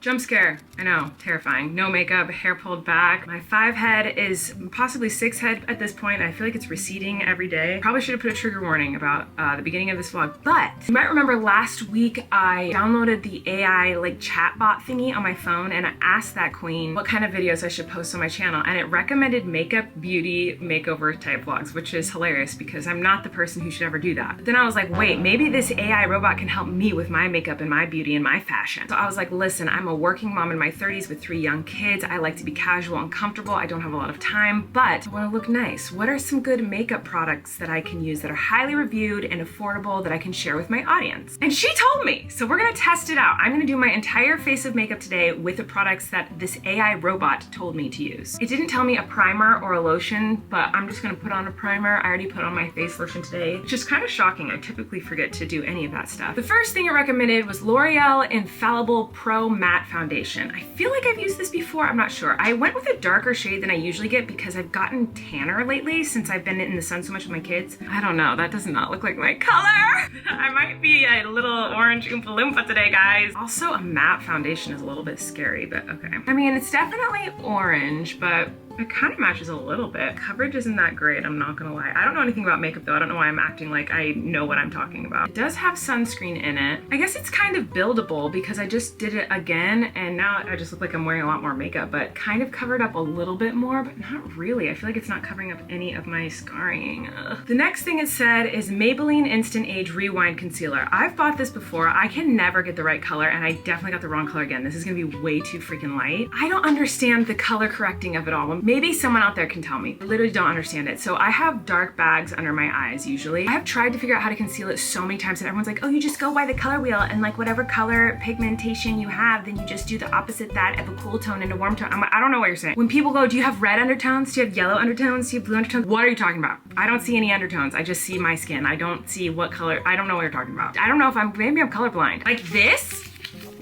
Jump scare. I know, terrifying. No makeup, hair pulled back. My 5 head is possibly 6 head at this point. I feel like it's receding every day. Probably should have put a trigger warning about the beginning of this vlog. But you might remember last week I downloaded the AI like chatbot thingy on my phone and I asked that queen what kind of videos I should post on my channel, and it recommended makeup, beauty, makeover type vlogs, which is hilarious because I'm not the person who should ever do that. But then I was like, wait, maybe this AI robot can help me with my makeup and my beauty and my fashion. So I was like, listen, I'm a working mom in my 30s with 3 young kids. I like to be casual and comfortable. I don't have a lot of time, but I want to look nice. What are some good makeup products that I can use that are highly reviewed and affordable that I can share with my audience? And she told me, so we're gonna test it out. I'm gonna do my entire face of makeup today with the products that this AI robot told me to use. It didn't tell me a primer or a lotion, but I'm just gonna put on a primer. I already put on my face lotion today, which is kind of shocking. I typically forget to do any of that stuff. The first thing it recommended was L'Oreal Infallible Pro Matte Foundation. I feel like I've used this before, I'm not sure. I went with a darker shade than I usually get because I've gotten tanner lately since I've been in the sun so much with my kids. I don't know, that does not look like my color. I might be a little orange Oompa Loompa today, guys. Also, a matte foundation is a little bit scary, but okay. I mean, it's definitely orange, but it kind of matches a little bit. Coverage isn't that great, I'm not gonna lie. I don't know anything about makeup though. I don't know why I'm acting like I know what I'm talking about. It does have sunscreen in it. I guess it's kind of buildable because I just did it again and now I just look like I'm wearing a lot more makeup, but kind of covered up a little bit more, but not really. I feel like it's not covering up any of my scarring. Ugh. The next thing it said is Maybelline Instant Age Rewind Concealer. I've bought this before. I can never get the right color and I definitely got the wrong color again. This is gonna be way too freaking light. I don't understand the color correcting of it all. Maybe someone out there can tell me. I literally don't understand it. So I have dark bags under my eyes usually. I have tried to figure out how to conceal it so many times and everyone's like, oh, you just go by the color wheel and like whatever color pigmentation you have, then you just do the opposite that of a cool tone and a warm tone. I'm like, I don't know what you're saying. When people go, do you have red undertones? Do you have yellow undertones? Do you have blue undertones? What are you talking about? I don't see any undertones. I just see my skin. I don't see what color. I don't know what you're talking about. I don't know if maybe I'm colorblind. Like this?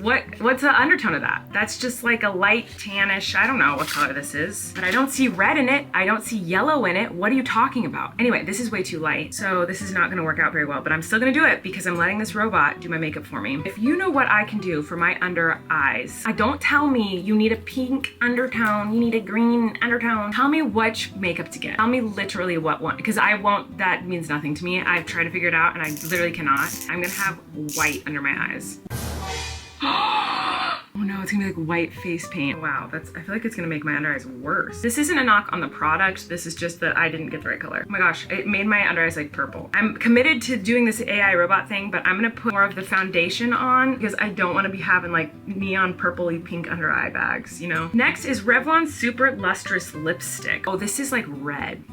What's the undertone of that? That's just like a light tannish, I don't know what color this is, but I don't see red in it. I don't see yellow in it. What are you talking about? Anyway, this is way too light, so this is not gonna work out very well, but I'm still gonna do it because I'm letting this robot do my makeup for me. If you know what I can do for my under eyes, don't tell me you need a pink undertone, you need a green undertone. Tell me which makeup to get. Tell me literally what one, because I won't, that means nothing to me. I've tried to figure it out and I literally cannot. I'm gonna have white under my eyes. Oh no, it's gonna be like white face paint. Wow, I feel like it's gonna make my under eyes worse. This isn't a knock on the product. This is just that I didn't get the right color. Oh my gosh, it made my under eyes like purple. I'm committed to doing this AI robot thing, but I'm gonna put more of the foundation on because I don't wanna be having like neon purpley pink under eye bags, you know? Next is Revlon Super Lustrous Lipstick. Oh, this is like red.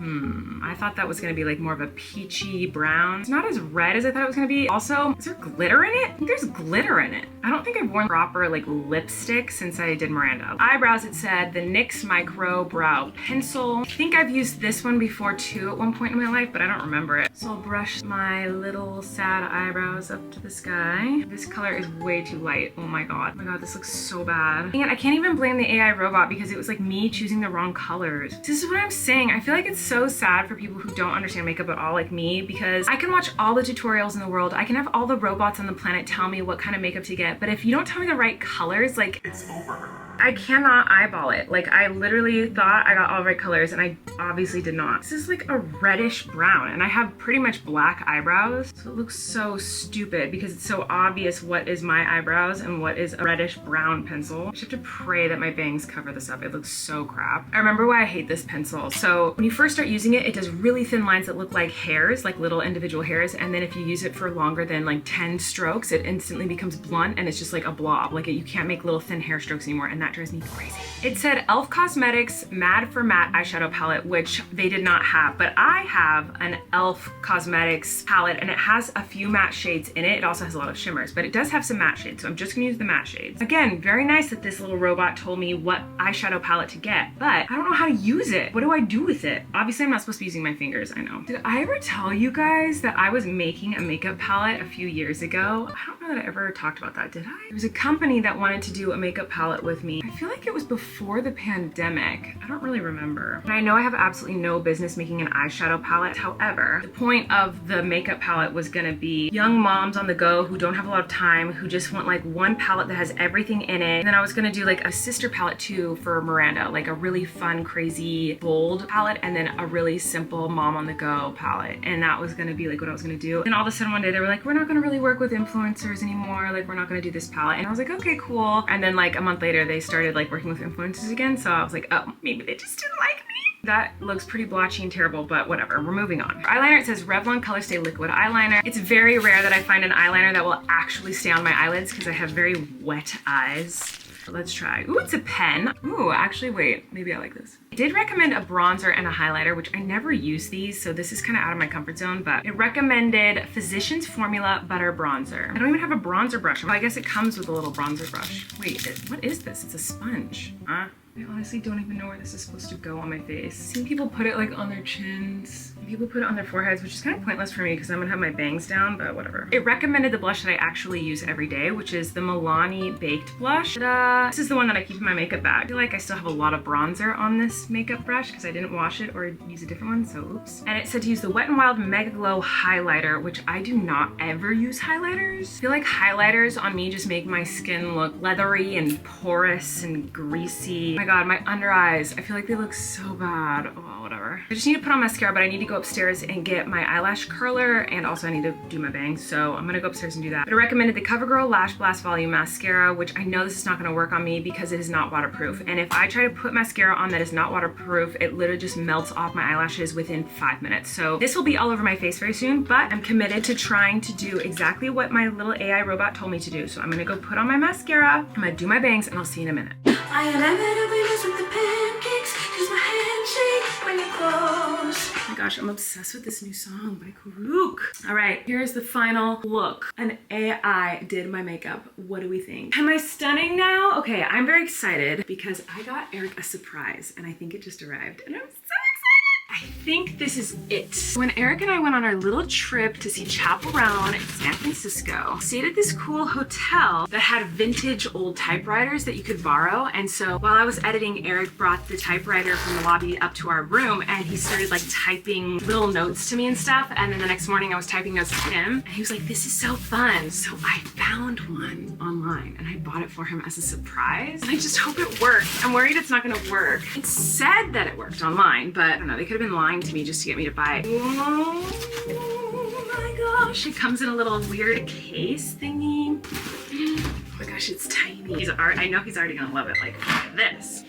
I thought that was gonna be like more of a peachy brown. It's not as red as I thought it was gonna be. Also, is there glitter in it? I think there's glitter in it. I don't think I've worn proper like lipstick since I did Miranda. Eyebrows, it said the NYX Micro Brow Pencil. I think I've used this one before too at one point in my life, but I don't remember it. So I'll brush my little sad eyebrows up to the sky. This color is way too light. Oh my god. Oh my god, this looks so bad. And I can't even blame the AI robot because it was like me choosing the wrong colors. This is what I'm saying. I feel like it's so sad for people who don't understand makeup at all like me, because I can watch all the tutorials in the world. I can have all the robots on the planet tell me what kind of makeup to get, but if you don't tell me the right colors, like, it's over. I cannot eyeball it. Like, I literally thought I got all the right colors and I obviously did not. This is like a reddish brown and I have pretty much black eyebrows. So it looks so stupid because it's so obvious what is my eyebrows and what is a reddish brown pencil. I just have to pray that my bangs cover this up. It looks so crap. I remember why I hate this pencil. So when you first start using it, it does really thin lines that look like hairs, like little individual hairs. And then if you use it for longer than like 10 strokes, it instantly becomes blunt and it's just like a blob. Like you can't make little thin hair strokes anymore. And that drives me crazy. It said e.l.f. Cosmetics Mad for Matte eyeshadow palette, which they did not have, but I have an e.l.f. Cosmetics palette and it has a few matte shades in it. It also has a lot of shimmers, but it does have some matte shades, so I'm just gonna use the matte shades. Again, very nice that this little robot told me what eyeshadow palette to get, but I don't know how to use it. What do I do with it? Obviously, I'm not supposed to be using my fingers, I know. Did I ever tell you guys that I was making a makeup palette a few years ago? I don't know that I ever talked about that, did I? There was a company that wanted to do a makeup palette with me. I feel like it was before the pandemic. I don't really remember. And I know I have absolutely no business making an eyeshadow palette. However, the point of the makeup palette was gonna be young moms on the go who don't have a lot of time, who just want like one palette that has everything in it. And then I was gonna do like a sister palette too for Miranda, like a really fun, crazy, bold palette, and then a really simple mom on the go palette. And that was gonna be like what I was gonna do. And all of a sudden one day they were like, we're not gonna really work with influencers anymore. Like we're not gonna do this palette. And I was like, okay, cool. And then like a month later they started like working with influencers again. So I was like, oh, maybe they just didn't like me. That looks pretty blotchy and terrible, but whatever, we're moving on. For eyeliner, it says Revlon Color Stay Liquid Eyeliner. It's very rare that I find an eyeliner that will actually stay on my eyelids because I have very wet eyes. Let's try. Ooh, it's a pen. Ooh, actually, wait, maybe I like this. It did recommend a bronzer and a highlighter, which I never use these, so this is kind of out of my comfort zone, but it recommended Physicians Formula Butter Bronzer. I don't even have a bronzer brush. Well, I guess it comes with a little bronzer brush. Wait, what is this? It's a sponge. Huh? I honestly don't even know where this is supposed to go on my face. Seen people put it like on their chins. People put it on their foreheads, which is kind of pointless for me because I'm gonna have my bangs down, but whatever. It recommended the blush that I actually use every day, which is the Milani Baked Blush. This is the one that I keep in my makeup bag. I feel like I still have a lot of bronzer on this makeup brush because I didn't wash it or use a different one, so oops. And it said to use the Wet n Wild Mega Glow Highlighter, which I do not ever use highlighters. I feel like highlighters on me just make my skin look leathery and porous and greasy. Oh my god, my under eyes, I feel like they look so bad. Oh, well, whatever. I just need to put on mascara, but I need to go upstairs and get my eyelash curler, and also I need to do my bangs, so I'm gonna go upstairs and do that. But it recommended the CoverGirl Lash Blast Volume Mascara, which I know this is not gonna work on me because it is not waterproof. And if I try to put mascara on that is not waterproof, it literally just melts off my eyelashes within 5 minutes. So this will be all over my face very soon, but I'm committed to trying to do exactly what my little AI robot told me to do. So I'm gonna go put on my mascara, I'm gonna do my bangs, and I'll see you in a minute. I am evidently with the pancakes, 'cause my hands shake when you close. Oh my gosh, I'm obsessed with this new song by Karuk. All right, here's the final look. An AI did my makeup. What do we think? Am I stunning now? Okay, I'm very excited because I got Eric a surprise and I think it just arrived and I'm so excited. I think this is it. When Eric and I went on our little trip to see Chapel Roan in San Francisco, stayed at this cool hotel that had vintage old typewriters that you could borrow. And so while I was editing, Eric brought the typewriter from the lobby up to our room and he started like typing little notes to me and stuff. And then the next morning I was typing notes to him and he was like, this is so fun. So I found one online and I bought it for him as a surprise. And I just hope it works. I'm worried it's not gonna work. It said that it worked online, but I don't know, they could have been lying to me just to get me to buy it. Oh my gosh, it comes in a little weird case thingy. Oh my gosh, it's tiny. I know he's already gonna love it like this.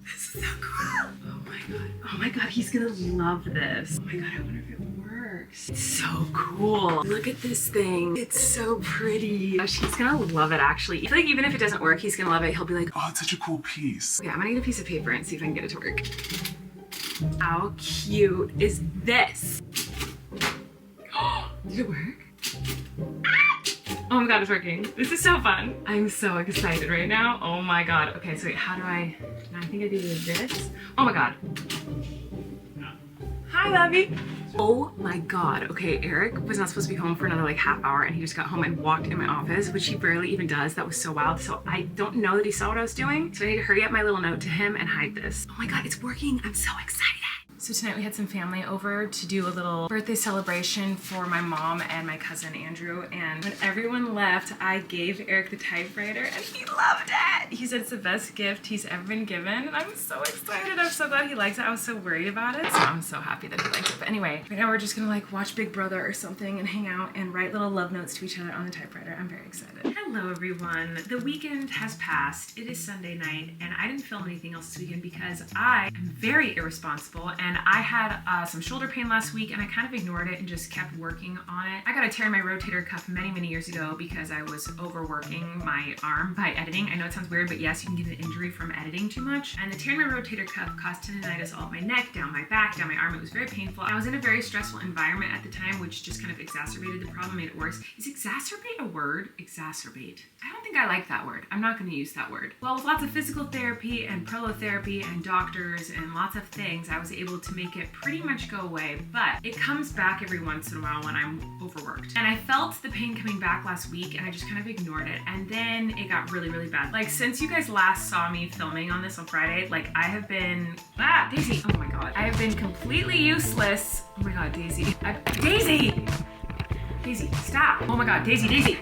This is so cool. Oh my god, he's gonna love this. Oh my god, I wonder if it works. It's so cool. Look at this thing. It's so pretty. Gosh, he's gonna love it actually. I feel like even if it doesn't work, he's gonna love it. He'll be like, oh, it's such a cool piece. Okay, I'm gonna get a piece of paper and see if I can get it to work. How cute is this? Did it work? Oh my god, it's working. This is so fun. I'm so excited right now. Oh my god. Okay, so wait, how do I think I do this. Oh my god. Hi, Lovey. Oh my god. Okay, Eric was not supposed to be home for another like half hour and he just got home and walked in my office, which he barely even does. That was so wild. So I don't know that he saw what I was doing. So I need to hurry up my little note to him and hide this. Oh my god, it's working. I'm so excited. So tonight we had some family over to do a little birthday celebration for my mom and my cousin Andrew. And when everyone left, I gave Eric the typewriter and he loved it. He said it's the best gift he's ever been given. And I'm so excited. I'm so glad he likes it. I was so worried about it. So I'm so happy that he likes it. But anyway, right now we're just gonna like watch Big Brother or something and hang out and write little love notes to each other on the typewriter. I'm very excited. Hello everyone. The weekend has passed. It is Sunday night and I didn't film anything else this weekend because I am very irresponsible and I had some shoulder pain last week and I kind of ignored it and just kept working on it. I got a tear in my rotator cuff many years ago because I was overworking my arm by editing. I know it sounds weird, but yes, you can get an injury from editing too much. And the tear in my rotator cuff caused tendonitis all up my neck, down my back, down my arm. It was very painful. I was in a very stressful environment at the time, which just kind of exacerbated the problem, made it worse. Is exacerbate a word? Exacerbate. I don't think think I like that word. I'm not going to use that word. Well, with lots of physical therapy and prolotherapy and doctors and lots of things, I was able to make it pretty much go away, but it comes back every once in a while when I'm overworked. And I felt the pain coming back last week and I just kind of ignored it. And then it got really, really bad. Like since you guys last saw me filming on this on Friday, like I have been, Daisy, oh my God. I have been completely useless. Oh my God, Daisy. Daisy, stop. Oh my God, Daisy.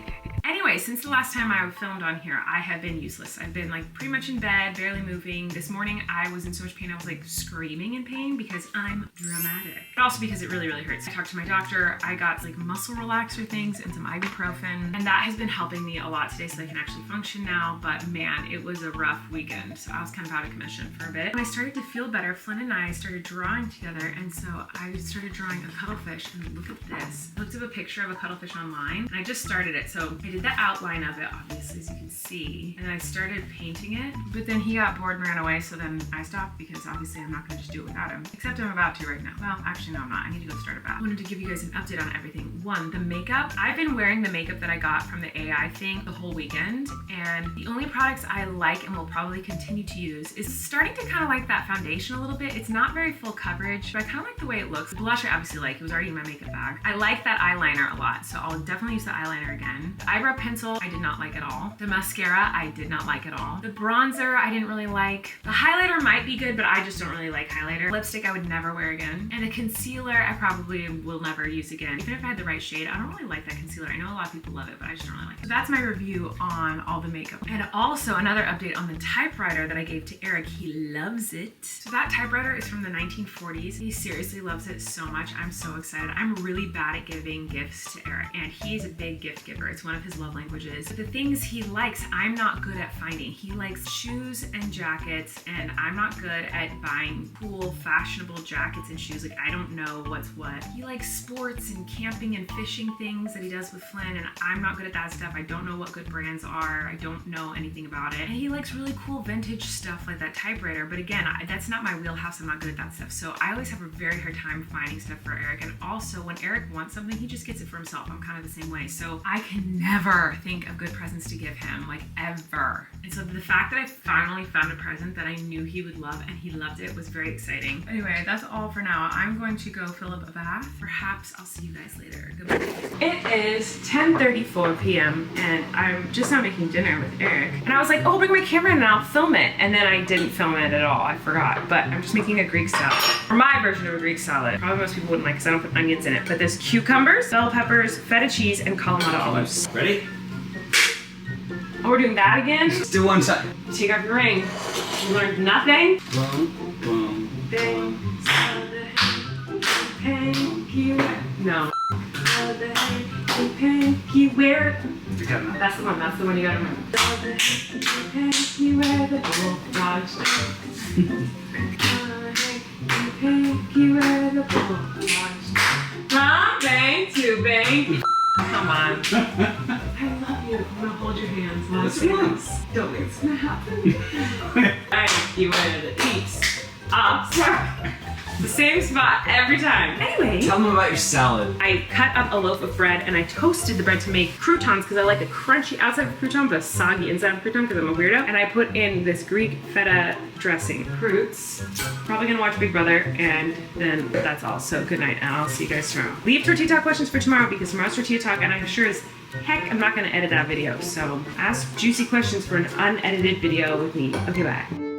Anyway, since the last time I filmed on here, I have been useless. I've been like pretty much in bed, barely moving. This morning I was in so much pain, I was like screaming in pain because I'm dramatic. But also because it really, really hurts. I talked to my doctor, I got like muscle relaxer things and some ibuprofen, and that has been helping me a lot today so I can actually function now. But man, it was a rough weekend. So I was kind of out of commission for a bit. When I started to feel better, Flynn and I started drawing together, and so I started drawing a cuttlefish, and look at this. I looked up a picture of a cuttlefish online, and I just started it. So I did the outline of it, obviously, as you can see, and I started painting it, but then he got bored and ran away, so then I stopped because obviously I'm not going to just do it without him, except I'm about to right now. Well, actually no, I'm not. I need to go start a bath. I wanted to give you guys an update on everything. One, the makeup. I've been wearing the makeup that I got from the AI thing the whole weekend, and the only products I like and will probably continue to use is starting to kind of like that foundation a little bit. It's not very full coverage, but I kind of like the way it looks. The blush I obviously like. It was already in my makeup bag. I like that eyeliner a lot, so I'll definitely use the eyeliner again. The eyebrow pencil I did not like at all. The mascara I did not like at all. The bronzer I didn't really like. The highlighter might be good, but I just don't really like highlighter. Lipstick I would never wear again. And the concealer I probably will never use again. Even if I had the right shade, I don't really like that concealer. I know a lot of people love it, but I just don't really like it. So that's my review on all the makeup. And also another update on the typewriter that I gave to Eric. He loves it. So that typewriter is from the 1940s. He seriously loves it so much. I'm so excited. I'm really bad at giving gifts to Eric, and he's a big gift giver. It's one of his love languages. But the things he likes, I'm not good at finding. He likes shoes and jackets, and I'm not good at buying cool, fashionable jackets and shoes. Like, I don't know what's what. He likes sports and camping and fishing things that he does with Flynn, and I'm not good at that stuff. I don't know what good brands are. I don't know anything about it. And he likes really cool vintage stuff like that typewriter, but again, that's not my wheelhouse. I'm not good at that stuff. So I always have a very hard time finding stuff for Eric, and also when Eric wants something, he just gets it for himself. I'm kind of the same way. So I can never think of good presents to give him, like ever. And so the fact that I finally found a present that I knew he would love and he loved it was very exciting. Anyway, that's all for now. I'm going to go fill up a bath. Perhaps I'll see you guys later. Goodbye. It is 10:34 p.m. and I'm just now making dinner with Eric. And I was like, oh, bring my camera in and I'll film it. And then I didn't film it at all. I forgot. But I'm just making a Greek salad. Or my version of a Greek salad. Probably most people wouldn't like because I don't put onions in it. But there's cucumbers, bell peppers, feta cheese, and Kalamata olives. Ready? Oh, we're doing that again? Let's do one side. Take off your ring. You learned nothing? Boom, boom. Bang. Panky. No. Panky. Where? That's the one. That's the one you gotta remember. Panky. Where the bulldogs. Panky. Where the bulldogs. From bang to bang. Come on. I love you. I'm gonna hold your hands. Let's do this. Don't think it's gonna happen. Thank you ready to eat. The same spot every time. Anyway. Tell them about your salad. I cut up a loaf of bread and I toasted the bread to make croutons because I like a crunchy outside of a crouton but a soggy inside of a crouton because I'm a weirdo. And I put in this Greek feta dressing. Fruits. Probably gonna watch Big Brother, and then that's all. So good night, and I'll see you guys tomorrow. Leave Tortilla Talk questions for tomorrow because tomorrow's Tortilla Talk, and I'm sure as heck I'm not gonna edit that video. So ask juicy questions for an unedited video with me. Okay, bye.